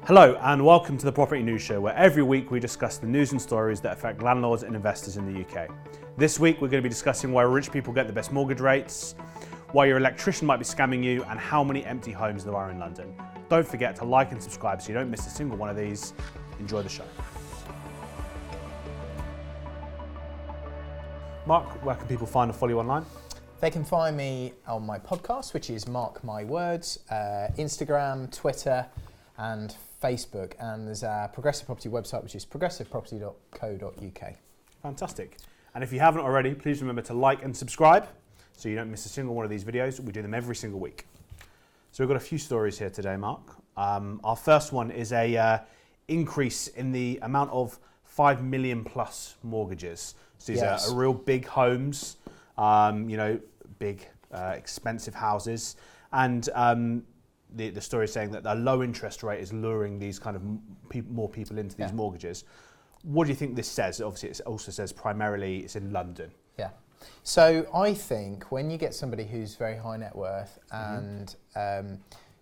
Hello and welcome to the Property News Show, where every week we discuss the news and stories that affect landlords and investors in the UK. This week we're going to be discussing why rich people get the best mortgage rates, why your electrician might be scamming you, and how many empty homes there are in London. Don't forget to like and subscribe so you don't miss a single one of these. Enjoy the show. Mark, where can people find and follow you online? They can find me on my podcast, which is Mark My Words, Instagram, Twitter, and Facebook. And there's a Progressive Property website, which is progressiveproperty.co.uk. Fantastic. And if you haven't already, please remember to like and subscribe so you don't miss a single one of these videos. We do them every single week. So we've got a few stories here today, Mark. Our first one is a increase in the amount of 5 million plus mortgages. So these are real big homes, big expensive houses. And the story is saying that the low interest rate is luring these kind of more people into these mortgages. What do you think this says? Obviously, it also says primarily it's in London. Yeah. So I think when you get somebody who's very high net worth and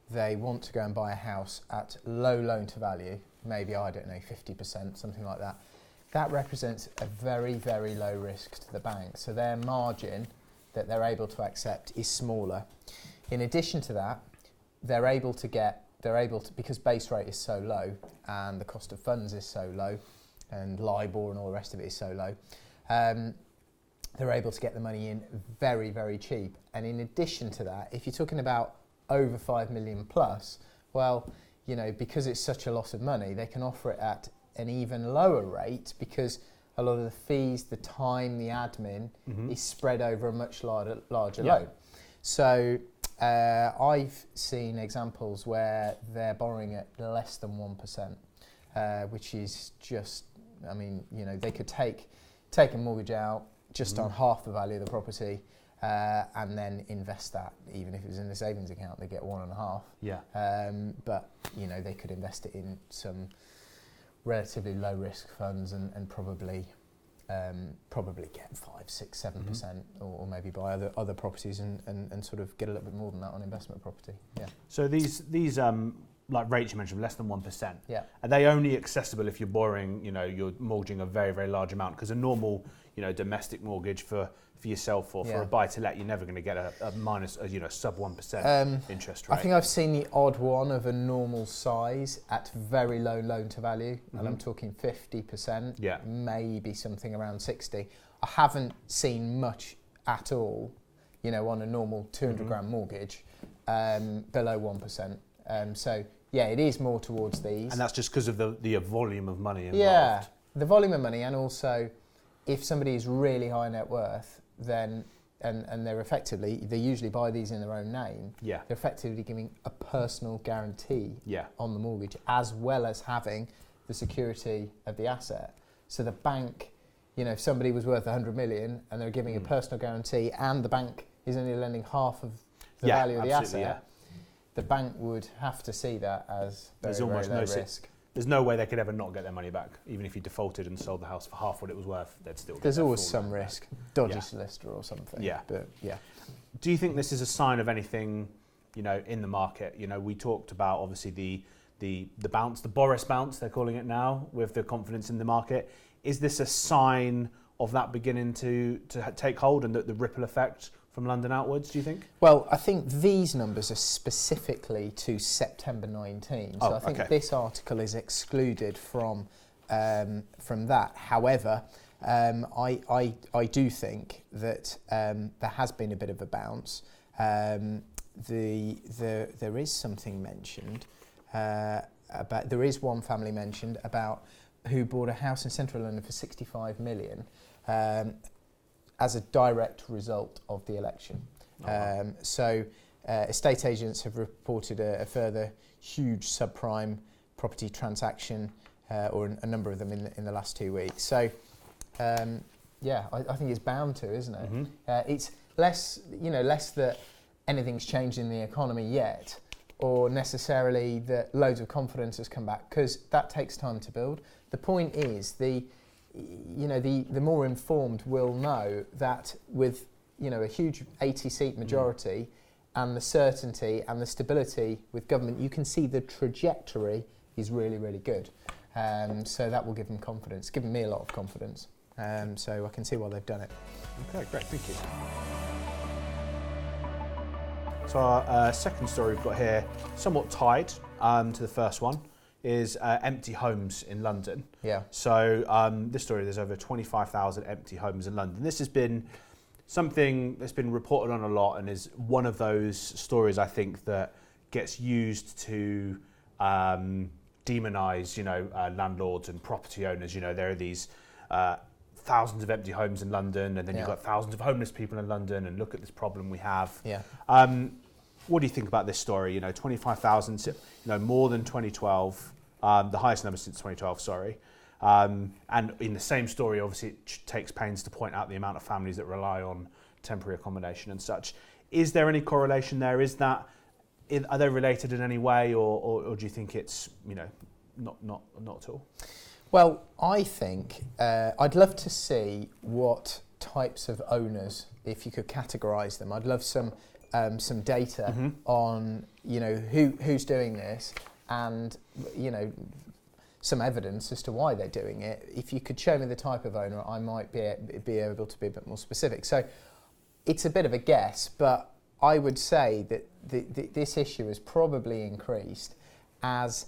they want to go and buy a house at low loan to value, maybe, 50%, something like that, that represents a very, very low risk to the bank. So their margin that they're able to accept is smaller. In addition to that, they're able to, because base rate is so low and the cost of funds is so low and LIBOR and all the rest of it is so low, they're able to get the money in very, very cheap. And in addition to that, if you're talking about over 5 million plus, well, because it's such a lot of money, they can offer it at an even lower rate because a lot of the fees, the time, the admin is spread over a much larger loan. So I've seen examples where they're borrowing at less than 1%, which is just, they could take a mortgage out just on half the value of the property and then invest that. Even if it was in the savings account, they get 1.5. But, they could invest it in some relatively low risk funds and probably get 5, 6, 7%, or maybe buy other properties and sort of get a little bit more than that on investment property. Yeah. So these like rates you mentioned, less than 1%. Yeah. Are they only accessible if you're borrowing, you're mortgaging a very, very large amount? Because a normal, domestic mortgage for yourself or for a buy-to-let, you're never going to get a minus, sub 1% interest rate. I think I've seen the odd one of a normal size at very low loan to value, and I'm talking 50%, maybe something around 60. I haven't seen much at all, on a normal 200 grand mortgage, below 1%. So yeah, it is more towards these. And that's just because of the volume of money involved. Yeah, the volume of money, and also if somebody is really high net worth, then and they usually buy these in their own name. Yeah. They're effectively giving a personal guarantee on the mortgage, as well as having the security of the asset. So the bank, if somebody was worth 100 million and they're giving a personal guarantee, and the bank is only lending half of the value of the asset, the bank would have to see that as very, very low risk. There's no way they could ever not get their money back. Even if you defaulted and sold the house for half what it was worth, they'd still get There's always some risk. Dodgy solicitor or something. Yeah. But yeah. Do you think this is a sign of anything, in the market? We talked about obviously the bounce, the Boris bounce, they're calling it now, with the confidence in the market. Is this a sign of that beginning to take hold and the ripple effect from London outwards, do you think? Well, I think these numbers are specifically to September 19. So I think this article is excluded from that. However, I do think that there has been a bit of a bounce. There is something mentioned about, there is one family mentioned about who bought a house in central London for 65 million. As a direct result of the election. So estate agents have reported a further huge subprime property transaction, or a number of them in the last 2 weeks. So I think it's bound to, isn't it? It's less that anything's changed in the economy yet, or necessarily that loads of confidence has come back, because that takes time to build. The point is the more informed will know that with a huge 80-seat majority and the certainty and the stability with government, you can see the trajectory is really, really good. So that will give them confidence, given me a lot of confidence. So I can see why they've done it. Okay, great, thank you. So our second story we've got here, somewhat tied to the first one, is empty homes in London. Yeah. So this story, there's over 25,000 empty homes in London. This has been something that's been reported on a lot and is one of those stories, I think, that gets used to demonise, landlords and property owners. There are these thousands of empty homes in London, and then you've got thousands of homeless people in London, and look at this problem we have. Yeah. What do you think about this story? 25,000, more than 2012, the highest number since 2012, sorry. And in the same story, obviously, it takes pains to point out the amount of families that rely on temporary accommodation and such. Is there any correlation there? Are they related in any way, or do you think it's, not at all? Well, I think I'd love to see what types of owners, if you could categorise them. I'd love some data on who's doing this, and some evidence as to why they're doing it. If you could show me the type of owner, I might be able to be a bit more specific. So it's a bit of a guess, but I would say that this issue has probably increased as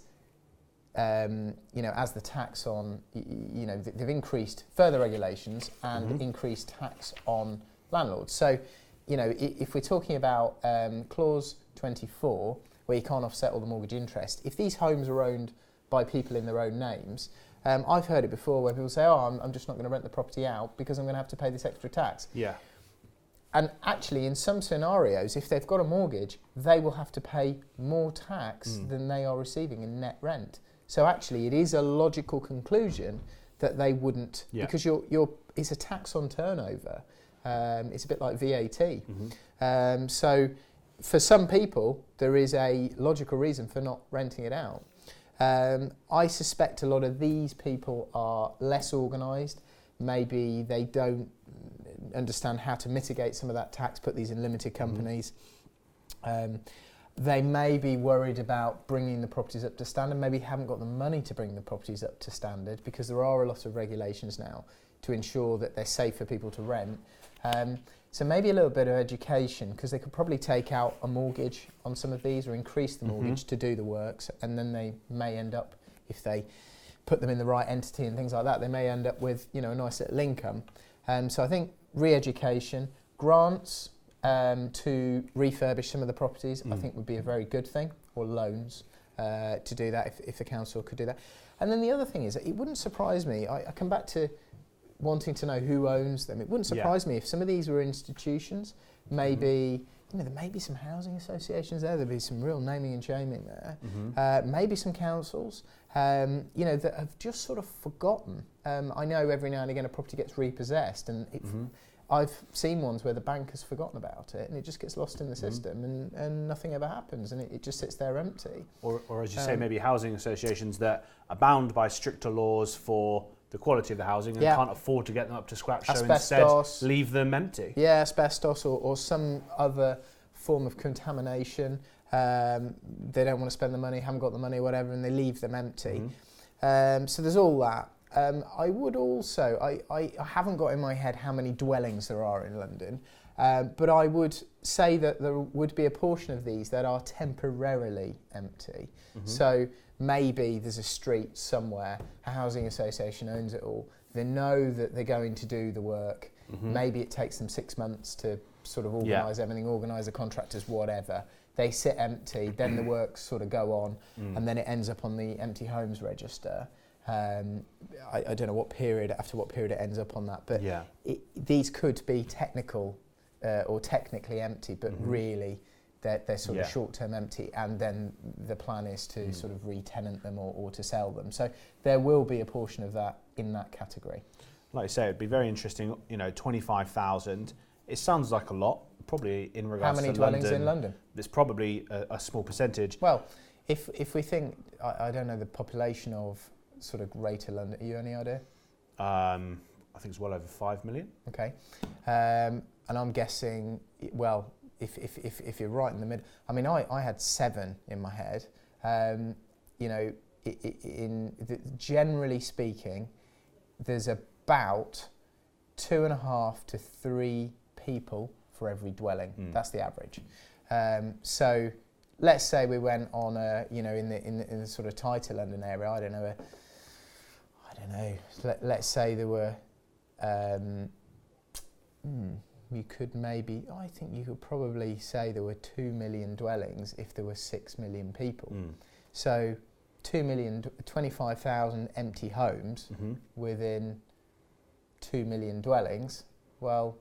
as the tax on, they've increased further regulations and increased tax on landlords. So, if we're talking about clause 24, where you can't offset all the mortgage interest, if these homes are owned by people in their own names, I've heard it before where people say, I'm just not going to rent the property out because I'm going to have to pay this extra tax. Yeah. And actually, in some scenarios, if they've got a mortgage, they will have to pay more tax than they are receiving in net rent. So actually, it is a logical conclusion that they wouldn't, because it's a tax on turnover. It's a bit like VAT. So for some people, there is a logical reason for not renting it out. I suspect a lot of these people are less organised. Maybe they don't understand how to mitigate some of that tax, put these in limited companies. They may be worried about bringing the properties up to standard, maybe haven't got the money to bring the properties up to standard, because there are a lot of regulations now to ensure that they're safe for people to rent. So maybe a little bit of education, because they could probably take out a mortgage on some of these or increase the mortgage to do the works, and then they may end up, if they put them in the right entity and things like that, they may end up with a nice little income. So I think re-education, grants to refurbish some of the properties, I think would be a very good thing, or loans to do that if the council could do that. And then the other thing is, it wouldn't surprise me, I come back to wanting to know who owns them. It wouldn't surprise me if some of these were institutions, maybe, there may be some housing associations there'd be some real naming and shaming there, maybe some councils, that have just sort of forgotten. I know every now and again a property gets repossessed, and I've seen ones where the bank has forgotten about it and it just gets lost in the system, and nothing ever happens, and it just sits there empty. Or as you say, maybe housing associations that are bound by stricter laws for the quality of the housing and can't afford to get them up to scratch, asbestos, so instead leave them empty. Yeah, asbestos or some other form of contamination. They don't want to spend the money, haven't got the money, whatever, and they leave them empty. So there's all that. I would also, I haven't got in my head how many dwellings there are in London, but I would say that there would be a portion of these that are temporarily empty. So maybe there's a street somewhere, a housing association owns it all, they know that they're going to do the work, maybe it takes them 6 months to sort of organise everything, organise the contractors, whatever. They sit empty, then the works sort of go on, and then it ends up on the empty homes register. I don't know after what period it ends up on that, but these could be technical or technically empty, but really they're sort of short-term empty, and then the plan is to sort of re-tenant them or to sell them. So there will be a portion of that in that category. Like I say, it'd be very interesting, 25,000. It sounds like a lot, probably in regards to London. How many dwellings in London? There's probably a small percentage. Well, if we think, I don't know the population of sort of Greater London, you any idea? I think it's well over 5 million. Okay. And I'm guessing, well, if you're right in the middle, I mean, I had 7 in my head. generally speaking, there's about 2.5 to 3 people for every dwelling. That's the average. So let's say we went on a, in the sort of tighter London area, I don't know. Let's say there were, I think you could probably say there were 2 million dwellings if there were 6 million people. So 2 million, 25,000 empty homes within 2 million dwellings, well,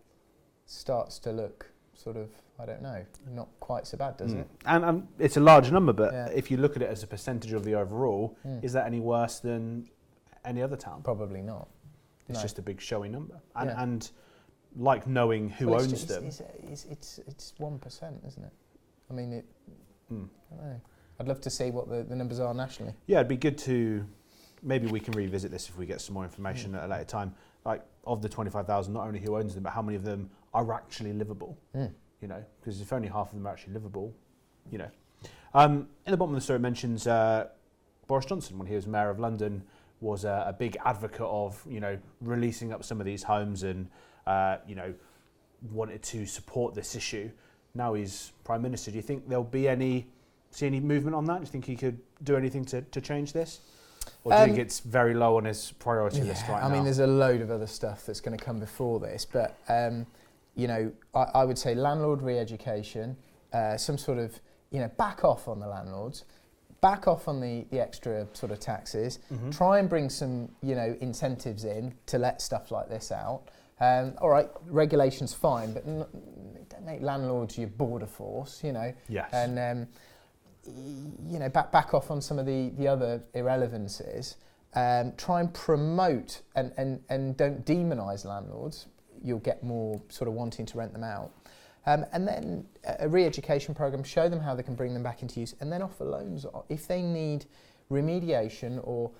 starts to look sort of, I don't know, not quite so bad, does it? And it's a large number, but if you look at it as a percentage of the overall, is that any worse than any other town? Probably not. It's just a big showy number. And like knowing who owns them. It's 1%, isn't it? I mean, I don't know. I'd love to see what the numbers are nationally. Yeah, it'd be good to, maybe we can revisit this if we get some more information at a later time. Like, of the 25,000, not only who owns them, but how many of them are actually livable. Because if only half of them are actually livable, In the bottom of the story, it mentions Boris Johnson, when he was Mayor of London, was a big advocate of, releasing up some of these homes and, wanted to support this issue. Now he's Prime Minister. Do you think there'll be any movement on that? Do you think he could do anything to change this? Or do you think it's very low on his priority list right now? I mean, there's a load of other stuff that's going to come before this, but, I would say landlord re-education, some sort of, back off on the landlords, back off on the extra sort of taxes, try and bring some, incentives in to let stuff like this out. All right, regulation's fine, but don't make landlords your border force, Yes. And, back off on some of the other irrelevancies. Try and promote and don't demonise landlords. You'll get more sort of wanting to rent them out. And then a re-education programme, show them how they can bring them back into use, and then offer loans. If they need remediation or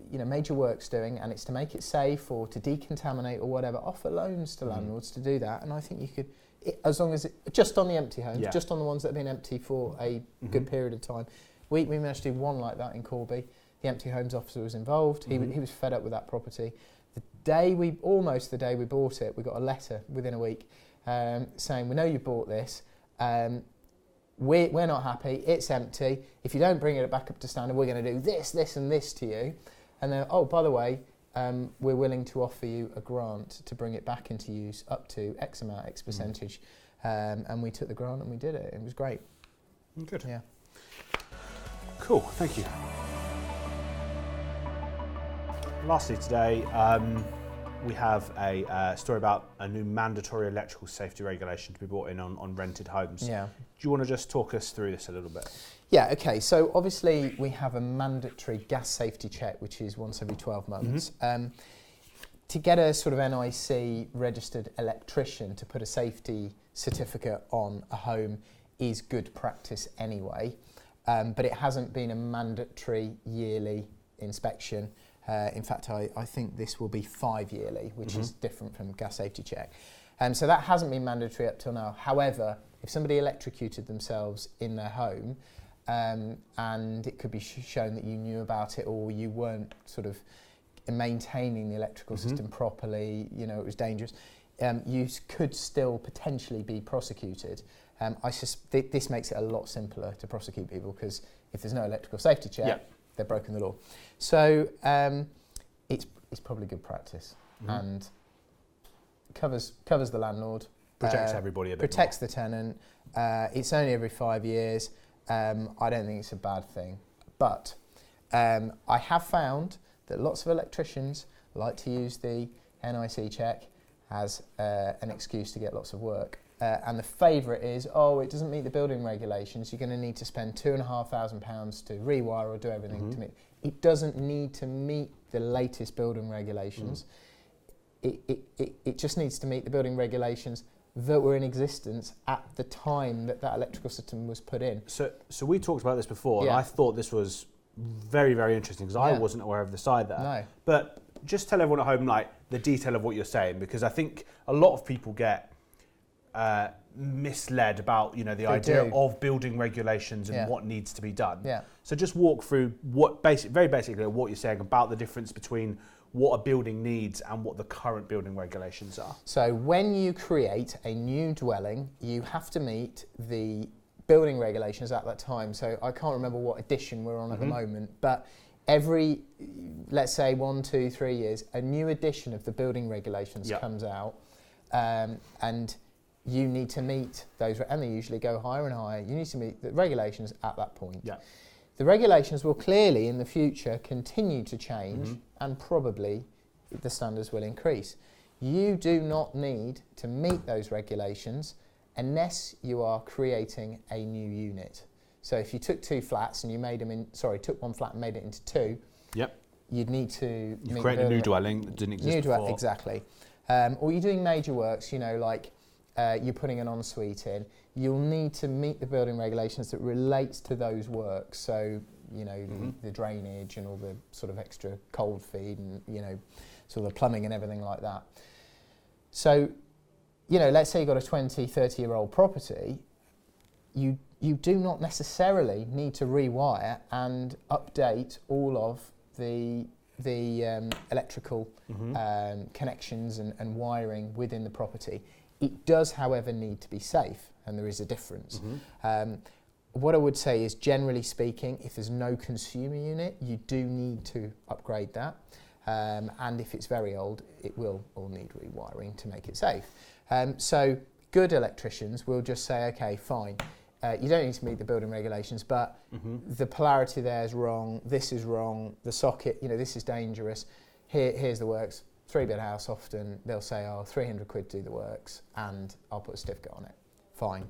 major works doing, and it's to make it safe or to decontaminate or whatever, offer loans to landlords to do that. And I think you could, as long as just on the empty homes, just on the ones that have been empty for a good period of time. We managed to do one like that in Corby. The empty homes officer was involved. He was fed up with that property. Almost the day we bought it, we got a letter within a week saying, we know you bought this, we're not happy, it's empty, if you don't bring it back up to standard, we're going to do this, this and this to you. And then, by the way, we're willing to offer you a grant to bring it back into use up to X amount, X percentage. And we took the grant and we did it. It was great. Good. Yeah. Cool, thank you. Lastly today, we have a story about a new mandatory electrical safety regulation to be brought in on rented homes. Yeah. Do you want to just talk us through this a little bit? Yeah, okay. So obviously we have a mandatory gas safety check, which is once every 12 months. To get a sort of NIC registered electrician to put a safety certificate on a home is good practice anyway, but it hasn't been a mandatory yearly inspection. In fact, I think this will be 5 yearly, which is different from gas safety check. So that hasn't been mandatory up till now. However, if somebody electrocuted themselves in their home and it could be shown that you knew about it or you weren't sort of maintaining the electrical system properly, it was dangerous, you could still potentially be prosecuted. This makes it a lot simpler to prosecute people because if there's no electrical safety check, they've broken the law. So it's probably good practice and covers the landlord. Protects everybody a bit protects more. The tenant. It's only every 5 years. I don't think it's a bad thing. But I have found that lots of electricians like to use the NIC check as an excuse to get lots of work. And the favourite is, it doesn't meet the building regulations. You're going to need to spend £2,500 to rewire or do everything to meet. It doesn't need to meet the latest building regulations. It just needs to meet the building regulations that were in existence at the time that electrical system was put in. So we talked about this before, and I thought this was very, very interesting because I wasn't aware of the side there. No. But just tell everyone at home the detail of what you're saying, because I think a lot of people get misled about the idea of building regulations and what needs to be done. Yeah. So just walk through very basically what you're saying about the difference between what a building needs and what the current building regulations are. So when you create a new dwelling, you have to meet the building regulations at that time. So I can't remember what edition we're on at the moment, but every, let's say 1, 2, 3 years, a new edition of the building regulations comes out, and you need to meet those, and they usually go higher and higher. You need to meet the regulations at that point. Yeah. The regulations will clearly in the future continue to change, and probably the standards will increase. You do not need to meet those regulations unless you are creating a new unit. So if you took 2 flats and you made them took 1 flat and made it into 2, you'd need to create a new dwelling that didn't exist before. Exactly. Or you're doing major works, like you're putting an ensuite in, you'll need to meet the building regulations that relates to those works. So, the drainage and all the sort of extra cold feed and, sort of the plumbing and everything like that. So, let's say you've got a 20, 30-year-old property, you do not necessarily need to rewire and update all of the electrical connections and wiring within the property. It does, however, need to be safe, and there is a difference. What I would say is, generally speaking, if there's no consumer unit, you do need to upgrade that. And if it's very old, it will all need rewiring to make it safe. So good electricians will just say, okay, fine, you don't need to meet the building regulations, but the polarity there is wrong, this is wrong, the socket, this is dangerous, here's the works. 3-bed house, often they'll say, 300 quid do the works, and I'll put a certificate on it. Fine.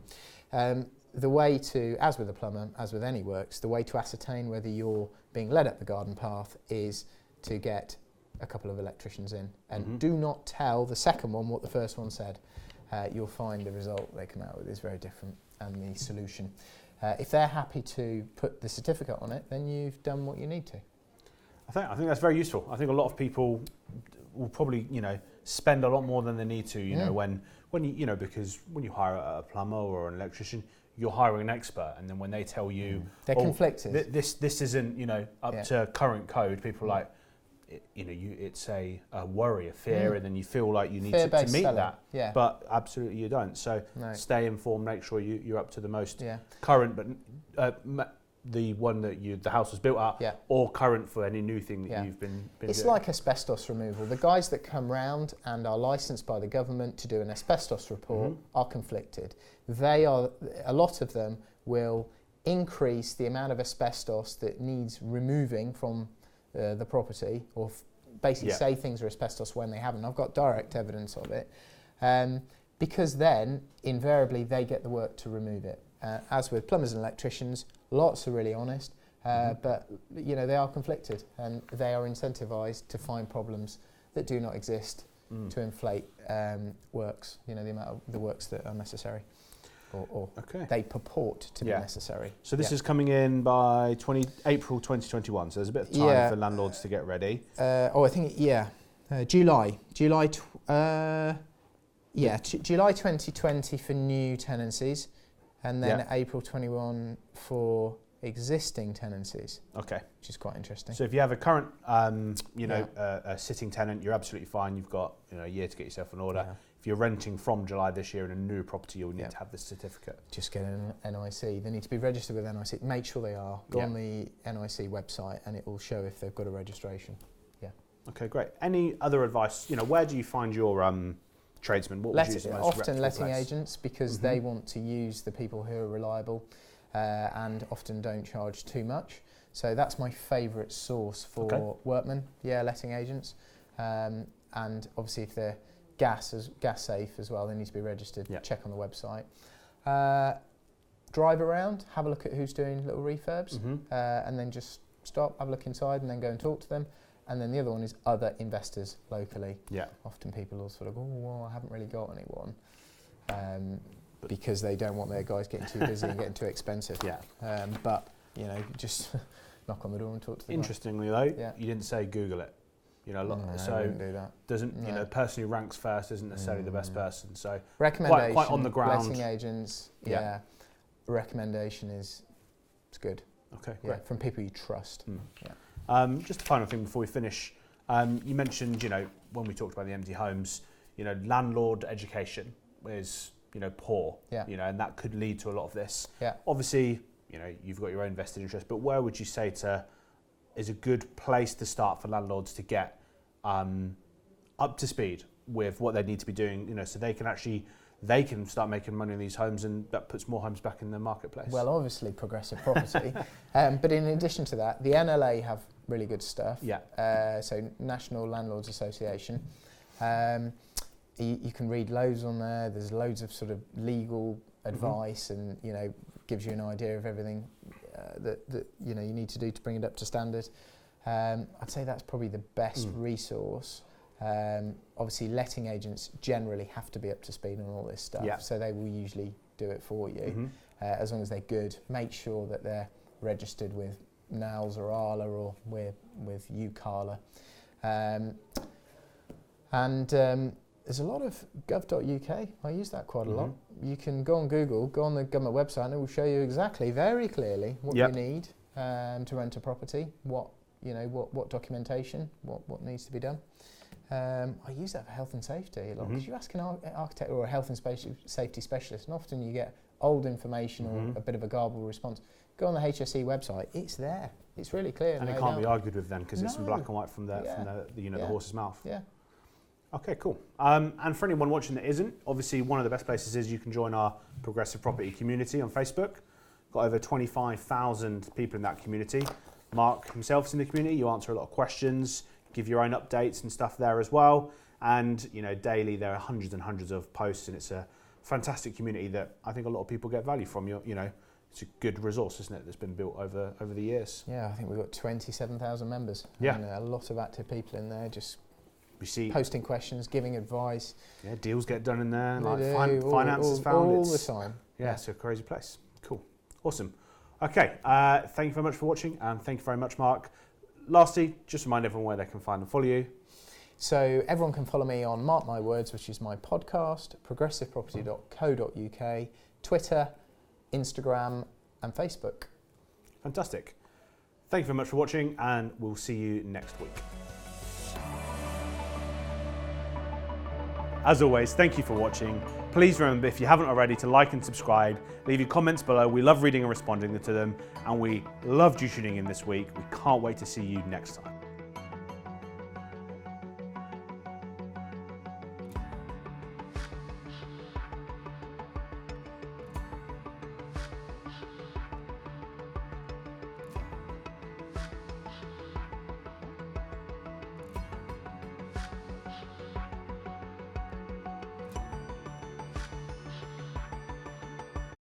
The way to, as with a plumber, as with any works, the way to ascertain whether you're being led up the garden path is to get a couple of electricians in, and do not tell the second one what the first one said. You'll find the result they come out with is very different, and the solution. If they're happy to put the certificate on it, then you've done what you need to. I think that's very useful. I think a lot of people will probably spend a lot more than they need to when you because when you hire a plumber or an electrician, you're hiring an expert, and then when they tell you they're conflicted, this isn't up to current code, people are like it's a worry, a fear, and then you feel like you need to meet selling. That. Yeah. But absolutely you don't. So stay informed, make sure you're up to the most current, but the one that the house was built at, or current for any new thing that you've been It's doing. like asbestos removal. The guys that come round and are licensed by the government to do an asbestos report are conflicted. A lot of them will increase the amount of asbestos that needs removing from the property, or basically say things are asbestos when they haven't. I've got direct evidence of it, because then invariably they get the work to remove it. As with plumbers and electricians, lots are really honest, but they are conflicted, and they are incentivised to find problems that do not exist to inflate works. The amount of the works that are necessary, or they purport to be necessary. So this is coming in by April 2021. So there's a bit of time for landlords to get ready. I think July. July 2020 for new tenancies. And then April 21 for existing tenancies. Okay. Which is quite interesting. So if you have a current, a sitting tenant, you're absolutely fine. You've got a year to get yourself in order. Yeah. If you're renting from July this year in a new property, you'll need to have this certificate. Just get an NIC. They need to be registered with NIC. Make sure they are. Go on the NIC website, and it will show if they've got a registration. Yeah. Okay, great. Any other advice? Where do you find your tradesmen? What would you use the most often letting agents, because they want to use the people who are reliable and often don't charge too much. So that's my favourite source for workmen. Letting agents, and obviously if they're gas safe as well, they need to be registered. Check on the website. Drive around, have a look at who's doing little refurbs, and then just stop, have a look inside, and then go and talk to them. And then the other one is other investors locally. Yeah. Often people will sort of go, well, I haven't really got anyone, because they don't want their guys getting too busy and getting too expensive. Yeah. But just knock on the door and talk to them. Interestingly though, you didn't say Google it. You know, a lot, No, I so wouldn't do that. doesn't you No. know, the person who ranks first isn't necessarily the best person. So Recommendation, quite on the ground. letting agents, Yeah. recommendation it's good. Okay, Yeah, great. from people you trust. Just a final thing before we finish. You mentioned, you know, when we talked about the empty homes, you know, landlord education is, you know, poor. Yeah. You know, and that could lead to a lot of this. Yeah. Obviously, you know, you've got your own vested interest, but where would you say is a good place to start for landlords to get up to speed with what they need to be doing, you know, so they can start making money in these homes, and that puts more homes back in the marketplace? Well, obviously progressive property, but in addition to that, the NLA have really good stuff. Yeah. So National Landlords Association. You can read loads on there. There's loads of sort of legal advice, and you know, gives you an idea of everything that you know you need to do to bring it up to standard. I'd say that's probably the best resource. Obviously, letting agents generally have to be up to speed on all this stuff, so they will usually do it for you, as long as they're good. Make sure that they're registered with NALS or ALA, or with UCALA. There's a lot of gov.uk. I use that quite a lot. You can go on Google, go on the government website, and it will show you exactly, very clearly, what you need to rent a property, what documentation, what needs to be done. I use that for health and safety a lot, because you ask an architect or a health and safety specialist, and often you get old information or a bit of a garbled response. Go on the HSE website; it's there. It's really clear. And it can't be argued with then, because it's in black and white from the the horse's mouth. Yeah. Okay, cool. And for anyone watching that isn't, obviously one of the best places is you can join our Progressive Property community on Facebook. Got over 25,000 people in that community. Mark himself's in the community. You answer a lot of questions, give your own updates and stuff there as well. And you know, daily there are hundreds and hundreds of posts, and it's a fantastic community that I think a lot of people get value from. You know, it's a good resource, isn't it, that's been built over the years. Yeah, I think we've got 27,000 members. Yeah. And a lot of active people in there, just we see posting questions, giving advice. Yeah, deals get done in there. They Like do, finance is found. all the time. Yeah, it's a crazy place. Cool. Awesome. Okay, thank you very much for watching, and thank you very much, Mark. Lastly, just remind everyone where they can find and follow you. So everyone can follow me on Mark My Words, which is my podcast, progressiveproperty.co.uk, Twitter, Instagram, and Facebook. Fantastic. Thank you very much for watching, and we'll see you next week. As always, thank you for watching. Please remember, if you haven't already, to like and subscribe. Leave your comments below. We love reading and responding to them, and we loved you tuning in this week. We can't wait to see you next time.